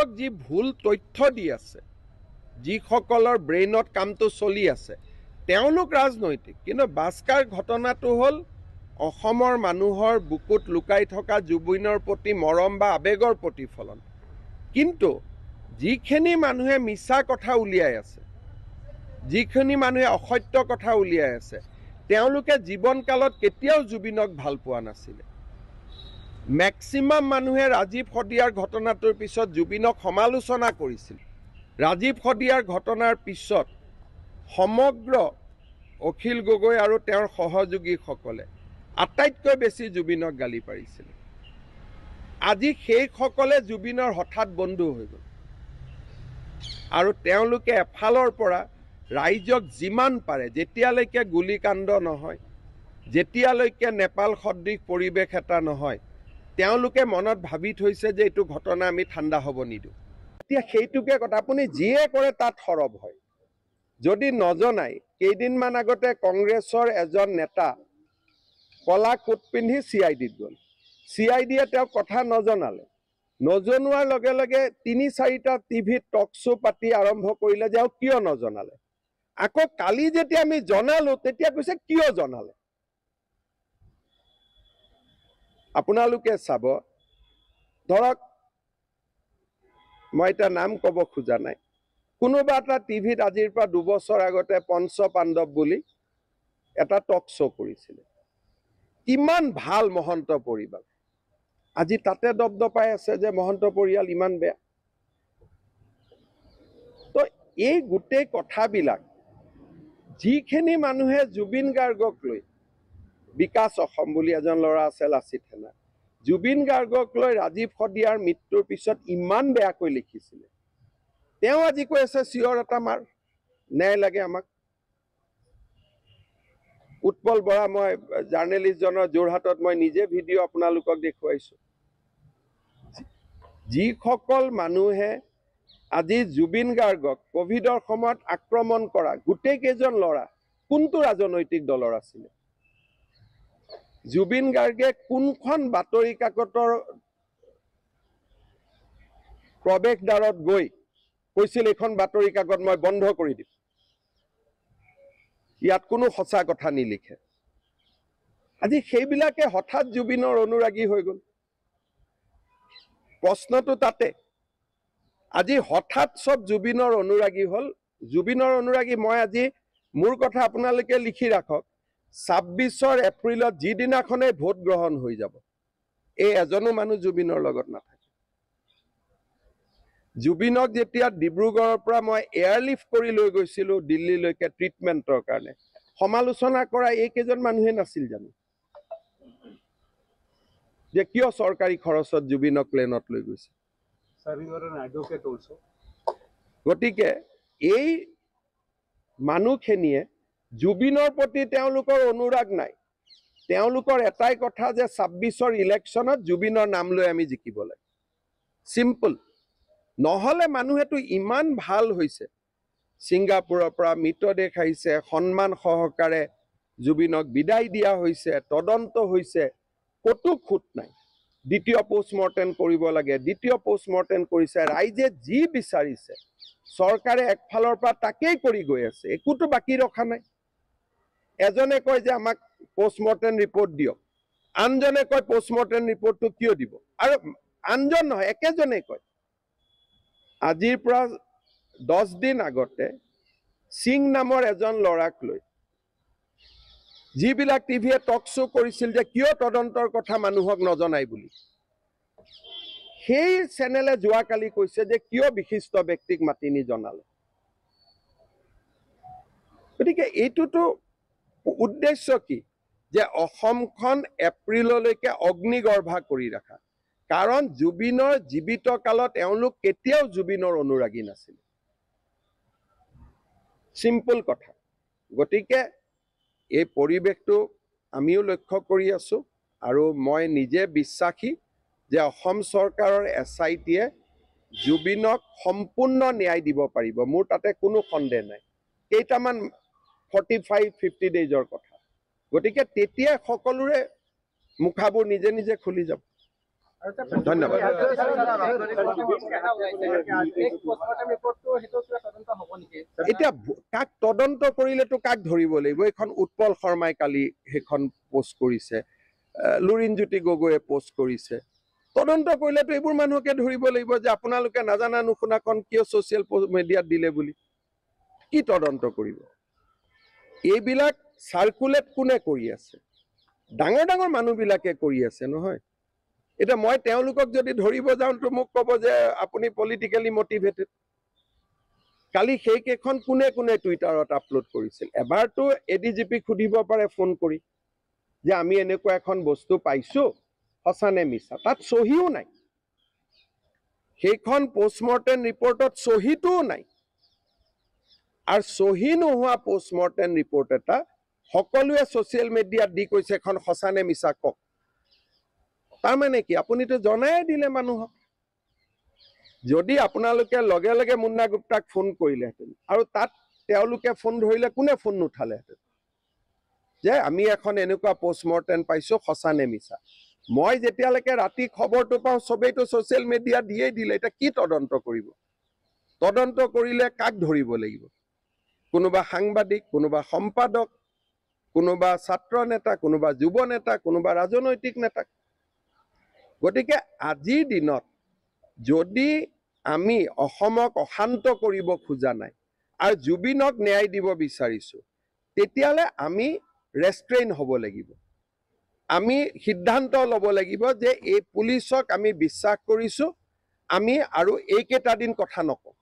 জুবিনক যি ভুল তথ্য দি আছে, যিসকলৰ ব্ৰেইনত কামটো চলি আছে, তেওঁলোক ৰাজনৈতিক, কিন্তু বাস্কাৰ ঘটনাটো হ'ল অসমৰ মানুহৰ বুকুত লুকাই থকা জুবিনৰ প্ৰতি মৰম বা আৱেগৰ প্ৰতিফলন। কিন্তু যিখিনি মানুহে মিছা কথা উলিয়াই আছে, যিখিনি মানুহে অসত্য কথা উলিয়াই আছে, তেওঁলোকে জীৱনকালত কেতিয়াও জুবিনক ভাল পোৱা নাছিলে। মেক্সিমাম মানুহে ৰাজীৱ শদিয়াৰ ঘটনাটোৰ পিছত জুবিনক সমালোচনা কৰিছিল। ৰাজীৱ শদিয়াৰ ঘটনাৰ পিছত সমগ্ৰ অখিল গগৈ আৰু তেওঁৰ সহযোগীসকলে আটাইতকৈ বেছি জুবিনক গালি পাৰিছিল। আজি সেইসকলে জুবিনৰ হঠাৎ বন্ধু হৈ গ'ল আৰু তেওঁলোকে এফালৰ পৰা ৰাইজক যিমান পাৰে, যেতিয়ালৈকে গুলীকাণ্ড নহয়, যেতিয়ালৈকে নেপাল সদৃশ পৰিৱেশ এটা নহয়, তেওঁলোকে মনত ভাবি থৈছে যে এইটো ঘটনা আমি ঠাণ্ডা হ'ব নিদিওঁ। এতিয়া সেইটোকে কথা, আপুনি যিয়ে কৰে তাত সৰব হয়। যদি নজনাই, কেইদিনমান আগতে কংগ্ৰেছৰ এজন নেতা কলা কোট পিন্ধি CIDত গ'ল। CIDয়ে তেওঁক কথা নজনালে, নজনোৱাৰ লগে লগে ৩-৪টা টিভিত টক শ্ব' পাতি আৰম্ভ কৰিলে যে কিয় নজনালে। আকৌ কালি যেতিয়া আমি জনালো, তেতিয়া কৈছে কিয় জনালে। আপোনালোকে চাব, ধৰক মই এটা নাম ক'ব খোজা নাই, কোনোবা এটা টিভিত আজিৰ পৰা ২ বছৰ আগতে পঞ্চ পাণ্ডৱ বুলি এটা টক শ্ব' কৰিছিলে। কিমান ভাল মহন্ত পৰিয়াল, আজি তাতে দপদপাই আছে যে মহন্ত পৰিয়াল ইমান বেয়া। তো এই গোটেই কথাবিলাক যিখিনি মানুহে জুবিন গাৰ্গক লৈ, বিকাশ অসম বুলি এজন ল'ৰা আছে লাচিত সেনা, জুবিন গাৰ্গক লৈ ৰাজীৱ শদিয়াৰ মৃত্যুৰ পিছত ইমান বেয়াকৈ লিখিছিলে, তেওঁ আজি কৈ আছে চিঞৰ এটা মাৰ, ন্যায় লাগে আমাক। উৎপল বৰা, মই জাৰ্নেলিষ্টজনৰ যোৰহাটত মই নিজে ভিডিঅ' আপোনালোকক দেখুৱাইছোঁ। যিসকল মানুহে আজি জুবিন গাৰ্গক কোভিডৰ সময়ত আক্ৰমণ কৰা গোটেই কেইজন ল'ৰা কোনটো ৰাজনৈতিক দলৰ আছিলে? জুবিন গাৰ্গে কোনখন বাতৰি কাকতৰ প্ৰৱেশদ্বাৰত গৈ কৈছিল এইখন বাতৰি কাকত মই বন্ধ কৰি দিম, ইয়াত কোনো সঁচা কথা নিলিখে। আজি সেইবিলাকে হঠাৎ জুবিনৰ অনুৰাগী হৈ গ'ল। প্ৰশ্নটো তাতে, আজি হঠাৎ চব জুবিনৰ অনুৰাগী হ'ল। জুবিনৰ অনুৰাগী, মই আজি মোৰ কথা আপোনালোকে লিখি ৰাখক, ২৬ এপ্ৰিলত যিদিনাখনে ভোট গ্ৰহণ হৈ যাব, এই এজনো মানুহ জুবিনৰ লগত নাথাকে। জুবিনক যেতিয়া ডিব্ৰুগড়ৰ পৰা মই এয়াৰলিফ্ট কৰি লৈ গৈছিলোঁ দিল্লীলৈকে ট্ৰিটমেণ্টৰ কাৰণে, সমালোচনা কৰা এইকেইজন মানুহে নাছিল জানো যে কিয় চৰকাৰী খৰচত জুবিনক প্লেনত লৈ গৈছে? গতিকে এই মানুহখিনিয়ে জুবিনৰ প্ৰতি তেওঁলোকৰ অনুৰাগ নাই। তেওঁলোকৰ এটাই কথা যে ২৬ৰ ইলেকশ্যনত জুবিনৰ নাম লৈ আমি জিকিব লাগে, চিম্পল। নহ'লে মানুহেতো ইমান ভাল হৈছে, ছিংগাপুৰৰ পৰা মৃতদেহ আহিছে, সন্মান সহকাৰে জুবিনক বিদায় দিয়া হৈছে, তদন্ত হৈছে, ক'তো খুঁত নাই। দ্বিতীয় পোষ্টমৰ্টেম কৰিব লাগে, দ্বিতীয় পোষ্টমৰ্টেম কৰিছে। ৰাইজে যি বিচাৰিছে চৰকাৰে একফালৰ পৰা তাকেই কৰি গৈ আছে, একোতো বাকী ৰখা নাই। এজনে কয় যে আমাক পোষ্টমৰ্টেম ৰিপৰ্ট দিয়ক, আনজনে কয় পোষ্টমৰ্টেম ৰিপৰ্টটো কিয় দিব, আৰু আনজন নহয় একেজনে কয়। আজিৰ পৰা 10 দিন আগতে সিং নামৰ এজন ল'ৰাক লৈ যিবিলাক টিভিয়ে টক শ্ব' কৰিছিল যে কিয় তদন্তৰ কথা মানুহক নজনাই বুলি, সেই চেনেলে যোৱাকালি কৈছে যে কিয় বিশিষ্ট ব্যক্তিক মাতি নি জনালে। গতিকে এইটোতো উদ্দেশ্য কি? যে অসমখন এপ্ৰিললৈকে অগ্নিগৰ্ভা কৰি ৰাখা। কাৰণ জুবিনৰ জীৱিত কালত এওঁলোক কেতিয়াও জুবিনৰ অনুৰাগী নাছিল, চিম্পল কথা। গতিকে এই পৰিৱেশটো আমিও লক্ষ্য কৰি আছোঁ, আৰু মই নিজে বিশ্বাসী যে অসম চৰকাৰৰ SITয়ে জুবিনক সম্পূৰ্ণ ন্যায় দিব পাৰিব, মোৰ তাতে কোনো সন্দেহ নাই। কেইটামান 45-50 ডেইজৰ কথা। গতিকে তেতিয়া সকলোৰে মুখাবোৰ নিজে নিজে খুলি যাব। ধন্যবাদ। এতিয়া কাক তদন্ত কৰিলেতো কাক ধৰিব লাগিব? এইখন উৎপল শৰ্মাই কালি সেইখন পোষ্ট কৰিছে, লুৰিণজ্যোতি গগৈয়ে পোষ্ট কৰিছে। তদন্ত কৰিলেতো এইবোৰ মানুহকে ধৰিব লাগিব যে আপোনালোকে নাজানা নুশুনাখন কিয় ছ'চিয়েল মিডিয়াত দিলে বুলি। কি তদন্ত কৰিব? এইবিলাক চাৰ্কুলেট কোনে কৰি আছে? ডাঙৰ ডাঙৰ মানুহবিলাকে কৰি আছে নহয়। এতিয়া মই তেওঁলোকক যদি ধৰিব যাওঁতো মোক ক'ব যে আপুনি পলিটিকেলি মটিভেটেড। কালি সেইকেইখন কোনে কোনে টুইটাৰত আপলোড কৰিছিল? এবাৰতো ADGPক সুধিব পাৰে ফোন কৰি যে আমি এনেকুৱা এখন বস্তু পাইছোঁ, সঁচা নে মিছা? তাত চহীও নাই। সেইখন পোষ্টমৰ্টেম ৰিপৰ্টত চহীটোও নাই। আৰু চহী নোহোৱা পোষ্টমৰ্টেম ৰিপৰ্ট এটা সকলোৱে ছ'চিয়েল মিডিয়াত দি কৈছে এখন সঁচা নে মিছা কওক। তাৰমানে কি? আপুনিতো জনাই দিলে মানুহক। যদি আপোনালোকে লগে লগে মুন্না গুপ্তাক ফোন কৰিলেহেঁতেন আৰু তাত তেওঁলোকে ফোন ধৰিলে কোনে ফোন নুঠালেহেঁতেন যে আমি এখন এনেকুৱা পোষ্টমৰ্টেম পাইছোঁ, সঁচা নে মিছা? মই যেতিয়ালৈকে ৰাতি খবৰটো পাওঁ চবেইতো ছ'চিয়েল মিডিয়াত দিয়েই দিলে। এতিয়া কি তদন্ত কৰিব? তদন্ত কৰিলে কাক ধৰিব লাগিব? কোনোবা সাংবাদিক, কোনোবা সম্পাদক, কোনোবা ছাত্ৰ নেতা, কোনোবা যুৱ নেতা, কোনোবা ৰাজনৈতিক নেতাক। গতিকে আজিৰ দিনত যদি আমি অসমক অশান্ত কৰিব খোজা নাই আৰু জুবিনক ন্যায় দিব বিচাৰিছোঁ, তেতিয়াহ'লে আমি ৰেষ্ট্ৰেইন হ'ব লাগিব। আমি সিদ্ধান্ত ল'ব লাগিব যে এই পুলিচক আমি বিশ্বাস কৰিছোঁ, আমি আৰু এইকেইটা দিন কথা নকওঁ।